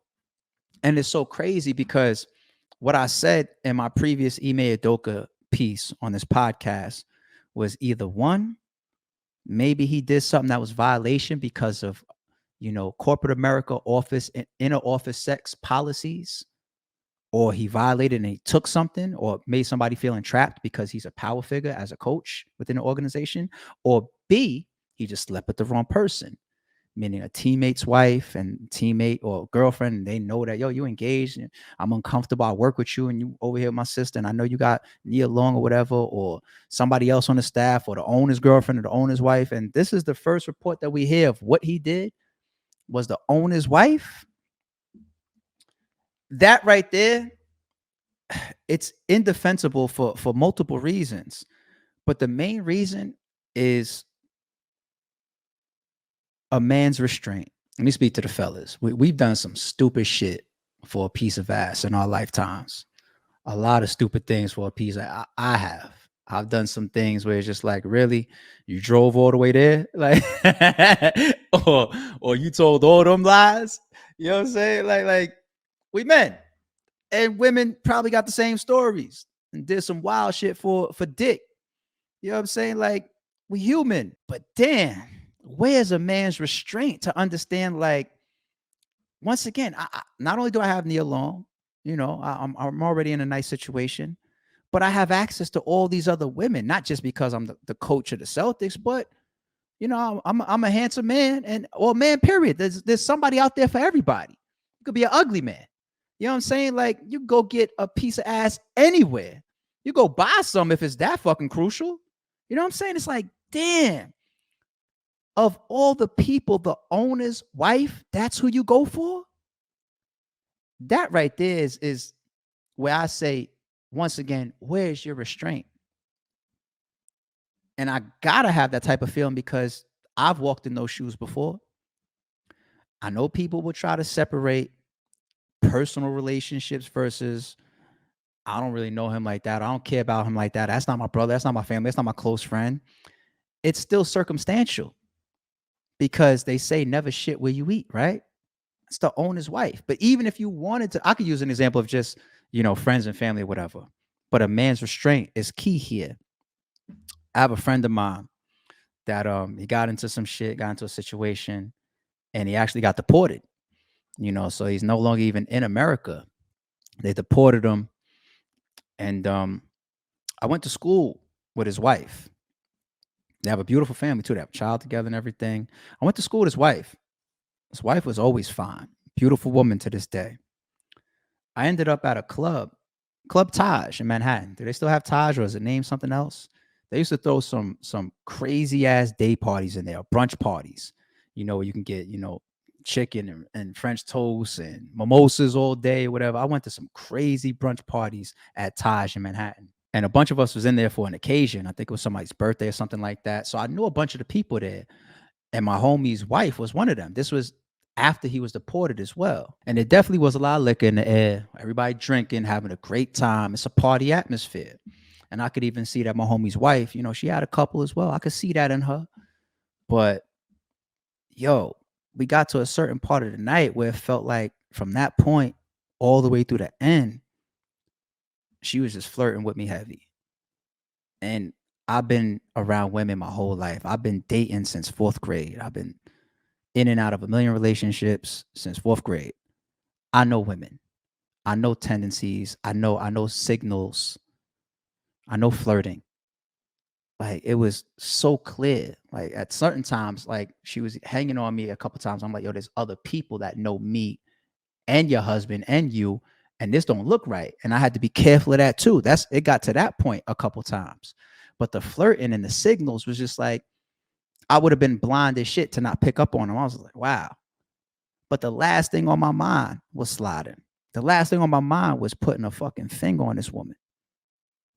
and it's so crazy because what I said in my previous Ime Udoka piece on this podcast was either one, maybe he did something that was violation because of, corporate America office and inner office sex policies, or he violated and he took something or made somebody feel entrapped because he's a power figure as a coach within the organization, or B, he just slept with the wrong person, meaning a teammate's wife and teammate or girlfriend, and they know that, yo, you engaged, and I'm uncomfortable, I work with you, and you over here with my sister, and I know you got Nia Long or whatever, or somebody else on the staff, or the owner's girlfriend or the owner's wife. And this is the first report that we hear of what he did was the owner's wife. That right there, it's indefensible for multiple reasons. But the main reason is a man's restraint. Let me speak to the fellas. We've done some stupid shit for a piece of ass in our lifetimes. A lot of stupid things for a piece of, I have. I've done some things where it's just like, really, you drove all the way there, like, or you told all them lies. You know what I'm saying? Like we men and women probably got the same stories and did some wild shit for dick. You know what I'm saying? Like, we human, but damn, where's a man's restraint to understand? Like, once again, not only do I have Nia Long, I'm already in a nice situation, but I have access to all these other women, not just because I'm the coach of the Celtics, but I'm a handsome man, and or man, period. There's somebody out there for everybody. You could be an ugly man. You know what I'm saying? Like, you go get a piece of ass anywhere. You go buy some if it's that fucking crucial. You know what I'm saying? It's like, damn. Of all the people, the owner's wife, that's who you go for? That right there is where I say, once again, where's your restraint? And I gotta have that type of feeling because I've walked in those shoes before. I know people will try to separate personal relationships versus, I don't really know him like that. I don't care about him like that. That's not my brother. That's not my family. That's not my close friend. It's still circumstantial because they say never shit where you eat, right? It's the owner's wife. But even if you wanted to, I could use an example of just, friends and family or whatever. But a man's restraint is key here. I have a friend of mine that he got into some shit, got into a situation, and he actually got deported. So he's no longer even in America. They deported him. And I went to school with his wife. They have a beautiful family too. They have a child together and everything. I went to school with his wife. His wife was always fine. Beautiful woman to this day. I ended up at a club, Club Taj in Manhattan. Do they still have Taj, or is it named something else? They used to throw some crazy ass day parties in there, brunch parties, where you can get, chicken and French toast and mimosas all day, whatever. I went to some crazy brunch parties at Taj in Manhattan. And a bunch of us was in there for an occasion. I think it was somebody's birthday or something like that. So I knew a bunch of the people there. And my homie's wife was one of them. This was after he was deported as well. And it definitely was a lot of liquor in the air. Everybody drinking, having a great time. It's a party atmosphere. And I could even see that my homie's wife, she had a couple as well. I could see that in her. But yo, we got to a certain part of the night where it felt like from that point all the way through the end, she was just flirting with me heavy. And I've been around women my whole life. I've been dating since 4th grade. I've been in and out of a million relationships since 4th grade. I know women. I know tendencies. I know signals. I know flirting. Like, it was so clear. Like, at certain times, like, she was hanging on me a couple times. I'm like, yo, there's other people that know me and your husband and you, and this don't look right. And I had to be careful of that too. It got to that point a couple times. But the flirting and the signals was just like, I would have been blind as shit to not pick up on them. I was like, wow. But the last thing on my mind was sliding. The last thing on my mind was putting a fucking finger on this woman.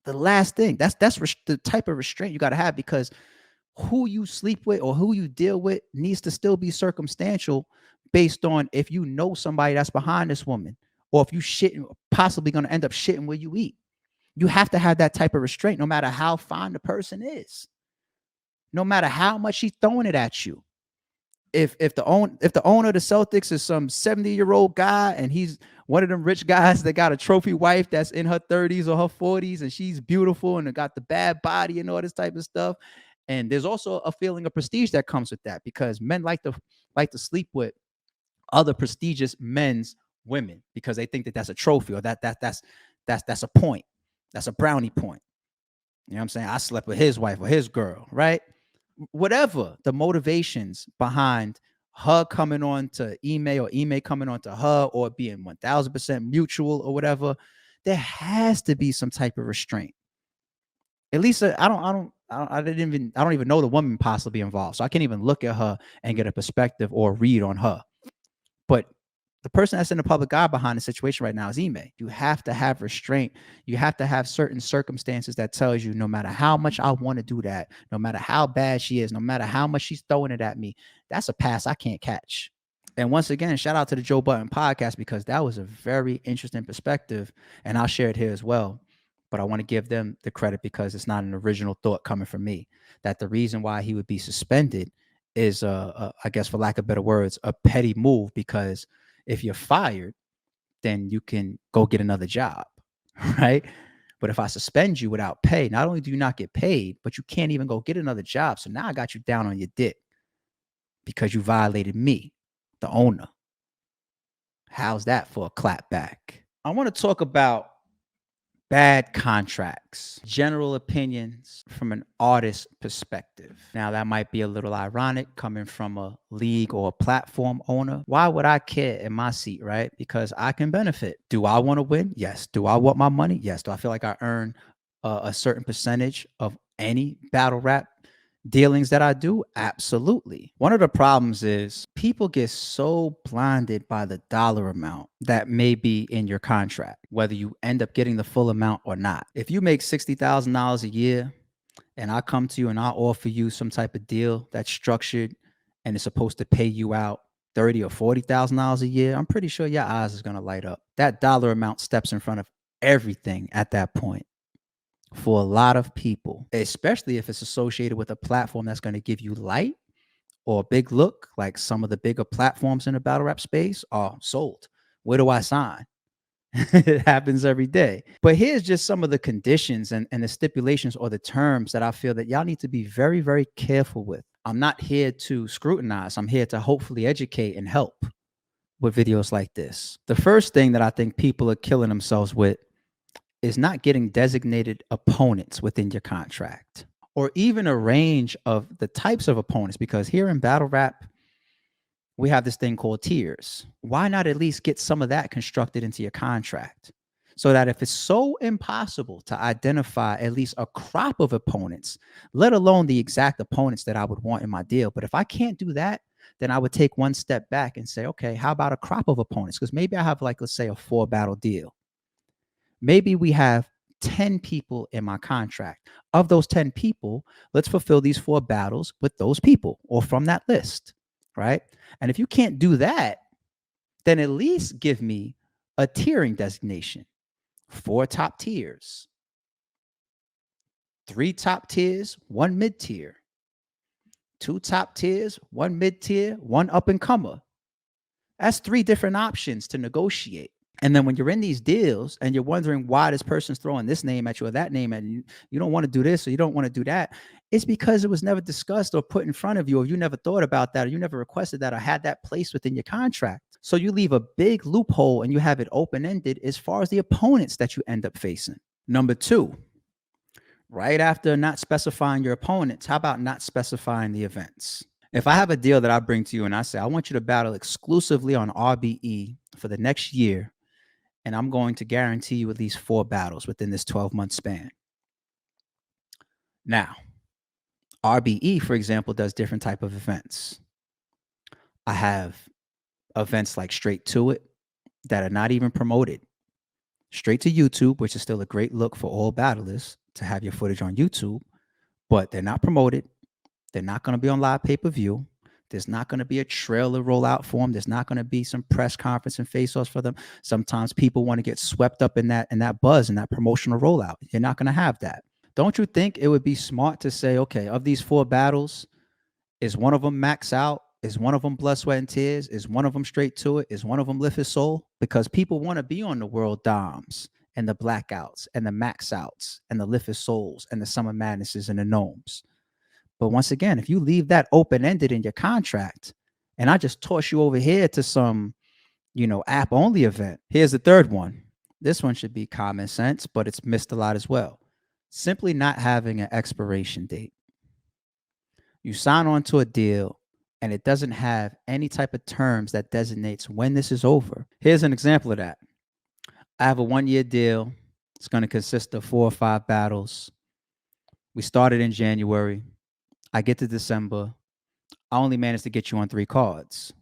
The last thing. That's the type of restraint you got to have, because who you sleep with or who you deal with needs to still be circumstantial based on if you know somebody that's behind this woman, or if you possibly going to end up shitting where you eat. You have to have that type of restraint no matter how fine the person is. No matter how much she's throwing it at you. if the owner of the Celtics is some 70-year-old guy and he's one of them rich guys that got a trophy wife that's in her 30s or her 40s and she's beautiful and got the bad body and all this type of stuff. And there's also a feeling of prestige that comes with that because men like to sleep with other prestigious men's women because they think that that's a trophy or that's a point. That's a brownie point. You know what I'm saying? I slept with his wife or his girl, right? Whatever the motivations behind her coming on to Ime or Ime coming on to her or being 1000% mutual or whatever, there has to be some type of restraint. At least I don't even know the woman possibly involved. So I can't even look at her and get a perspective or read on her. But the person that's in the public eye behind the situation right now is Ime. You have to have restraint. You have to have certain circumstances that tells you no matter how much I want to do that, no matter how bad she is, no matter how much she's throwing it at me, that's a pass I can't catch. And once again, shout out to the Joe Budden podcast because that was a very interesting perspective. And I'll share it here as well. But I want to give them the credit because it's not an original thought coming from me. That the reason why he would be suspended is, I guess, for lack of better words, a petty move because if you're fired, then you can go get another job, right? But if I suspend you without pay, not only do you not get paid, but you can't even go get another job. So now I got you down on your dick because you violated me, the owner. How's that for a clap back? I want to talk about bad contracts, general opinions from an artist perspective. Now, that might be a little ironic coming from a league or a platform owner. Why would I care in my seat, right? Because I can benefit. Do I want to win? Yes. Do I want my money? Yes. Do I feel like I earn a certain percentage of any battle rap dealings that I do? Absolutely. One of the problems is people get so blinded by the dollar amount that may be in your contract, whether you end up getting the full amount or not. If you make $60,000 a year and I come to you and I offer you some type of deal that's structured and is supposed to pay you out $30,000 or $40,000 a year, I'm pretty sure your eyes is going to light up. That dollar amount steps in front of everything at that point. For a lot of people, especially if it's associated with a platform that's going to give you light or a big look, like some of the bigger platforms in the battle rap space are sold. Where do I sign? It happens every day. But here's just some of the conditions and the stipulations or the terms that I feel that y'all need to be very, very careful with. I'm not here to scrutinize. I'm here to hopefully educate and help with videos like this. The first thing that I think people are killing themselves with is not getting designated opponents within your contract or even a range of the types of opponents, because here in battle rap, we have this thing called tiers. Why not at least get some of that constructed into your contract so that if it's so impossible to identify at least a crop of opponents, let alone the exact opponents that I would want in my deal. But if I can't do that, then I would take one step back and say, okay, how about a crop of opponents? Because maybe I have like, let's say a 4-battle deal. Maybe we have 10 people in my contract. Of those 10 people, let's fulfill these 4 battles with those people or from that list, right? And if you can't do that, then at least give me a tiering designation. 4 top tiers, 3 top tiers, 1 mid tier, 2 top tiers, 1 mid tier, 1 up and comer. That's 3 different options to negotiate. And then when you're in these deals and you're wondering why this person's throwing this name at you or that name and you don't want to do this or you don't want to do that, it's because it was never discussed or put in front of you, or you never thought about that, or you never requested that or had that placed within your contract. So you leave a big loophole and you have it open-ended as far as the opponents that you end up facing. Number 2, right after not specifying your opponents, how about not specifying the events? If I have a deal that I bring to you and I say, I want you to battle exclusively on RBE for the next year, and I'm going to guarantee you at least 4 battles within this 12-month span. Now, RBE, for example, does different type of events. I have events like Straight to It that are not even promoted. Straight to YouTube, which is still a great look for all battlers to have your footage on YouTube, but they're not promoted. They're not going to be on live pay-per-view. There's not going to be a trailer rollout for them. There's not going to be some press conference and face-offs for them. Sometimes people want to get swept up in that buzz and that promotional rollout. You're not going to have that. Don't you think it would be smart to say, okay, of these 4 battles, is one of them max out? Is one of them blood, sweat, and tears? Is one of them straight to it? Is one of them lift his soul? Because people want to be on the world doms and the blackouts and the max outs and the lift his souls and the summer madnesses and the gnomes. But once again, if you leave that open-ended in your contract and I just toss you over here to some, app only event, here's the third one. This one should be common sense, but it's missed a lot as well. Simply not having an expiration date. You sign on to a deal and it doesn't have any type of terms that designates when this is over. Here's an example of that. I have a 1-year deal. It's going to consist of 4 or 5 battles. We started in January. I get to December. I only managed to get you on 3 cards.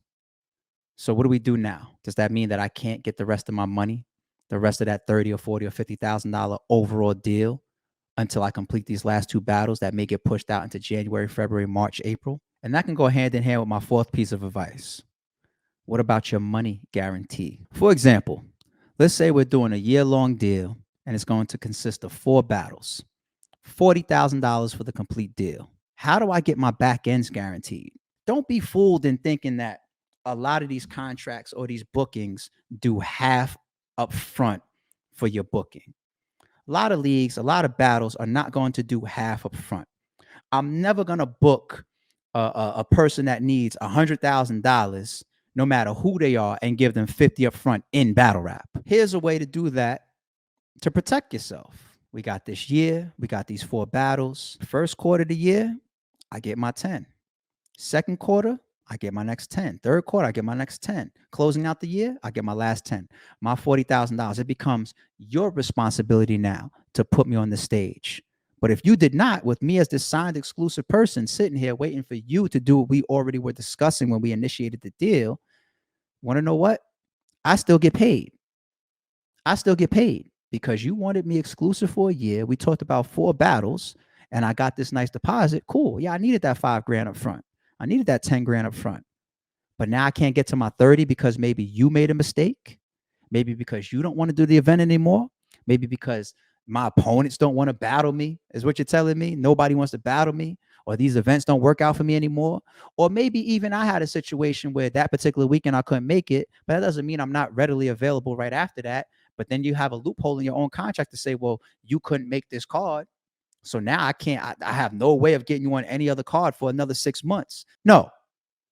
So what do we do now? Does that mean that I can't get the rest of my money, the rest of that $30,000 or $40,000 or $50,000 overall deal until I complete these last 2 battles that may get pushed out into January, February, March, April? And that can go hand in hand with my 4th piece of advice. What about your money guarantee? For example, let's say we're doing a year-long deal and it's going to consist of 4 battles, $40,000 for the complete deal. How do I get my back ends guaranteed? Don't be fooled in thinking that a lot of these contracts or these bookings do half up front for your booking. A lot of leagues, a lot of battles are not going to do half up front. I'm never going to book a person that needs $100,000, no matter who they are, and give them 50 up front in battle rap. Here's a way to do that to protect yourself. We got this year. We got these 4 battles. First quarter of the year, I get my 10. Second quarter, I get my next 10. Third quarter, I get my next 10. Closing out the year, I get my last 10. My $40,000. It becomes your responsibility now to put me on the stage. But if you did not, with me as the signed exclusive person sitting here waiting for you to do what we already were discussing when we initiated the deal, want to know what? I still get paid. I still get paid because you wanted me exclusive for a year. We talked about 4 battles and I got this nice deposit. Cool. Yeah, I needed that $5,000 up front. I needed that $10,000 up front. But now I can't get to my 30 because maybe you made a mistake. Maybe because you don't want to do the event anymore. Maybe because my opponents don't want to battle me, is what you're telling me. Nobody wants to battle me, or these events don't work out for me anymore. Or maybe even I had a situation where that particular weekend I couldn't make it, but that doesn't mean I'm not readily available right after that. But then you have a loophole in your own contract to say, well, you couldn't make this card. So now I have no way of getting you on any other card for another 6 months. No,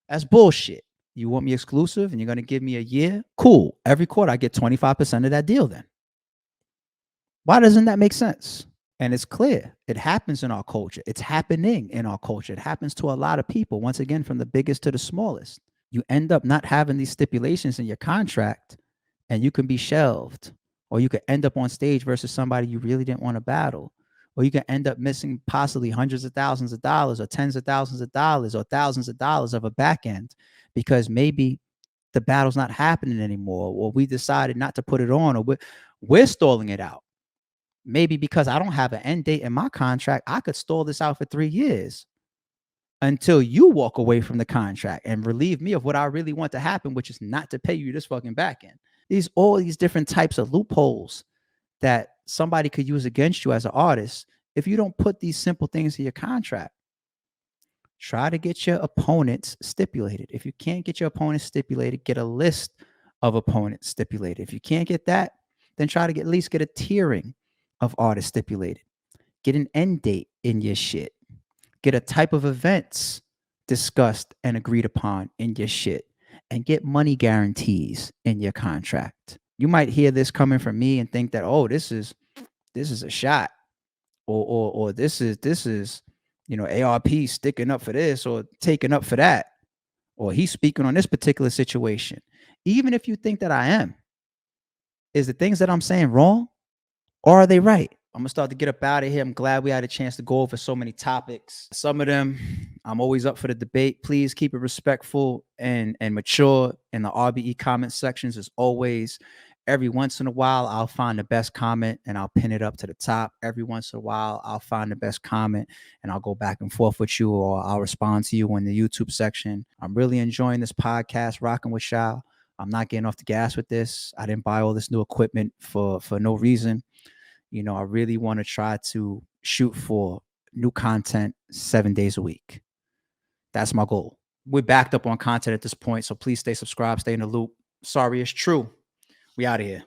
that's bullshit. You want me exclusive and you're going to give me a year? Cool. Every quarter I get 25% of that deal then. Why doesn't that make sense? And it's clear. It happens in our culture. It's happening in our culture. It happens to a lot of people, once again, from the biggest to the smallest. You end up not having these stipulations in your contract and you can be shelved, or you could end up on stage versus somebody you really didn't want to battle, or you can end up missing possibly hundreds of thousands of dollars or tens of thousands of dollars or thousands of dollars of a back end because maybe the battle's not happening anymore, or we decided not to put it on, or we're stalling it out. Maybe because I don't have an end date in my contract, I could stall this out for 3 years until you walk away from the contract and relieve me of what I really want to happen, which is not to pay you this fucking back end. All these different types of loopholes that somebody could use against you as an artist if you don't put these simple things in your contract. Try to get your opponents stipulated. If you can't get your opponents stipulated, get a list of opponents stipulated. If you can't get that, then try to at least get a tiering of artists stipulated. Get an end date in your shit. Get a type of events discussed and agreed upon in your shit, and get money guarantees in your contract. You might hear this coming from me and think that, oh, this is a shot, or this is ARRP sticking up for this or taking up for that, or he's speaking on this particular situation. Even if you think that I am, is the things that I'm saying wrong, or are they right? I'm gonna start to get up out of here. I'm glad we had a chance to go over so many topics. Some of them, I'm always up for the debate. Please keep it respectful and mature in the RBE comment sections as always. Every once in a while, I'll find the best comment and I'll pin it up to the top. Every once in a while, I'll find the best comment and I'll go back and forth with you, or I'll respond to you in the YouTube section. I'm really enjoying this podcast, rocking with y'all. I'm not getting off the gas with this. I didn't buy all this new equipment for no reason. I really want to try to shoot for new content 7 days a week. That's my goal. we're backed up on content at this point. So please stay subscribed, stay in the loop. Sorry, it's true. We out of here.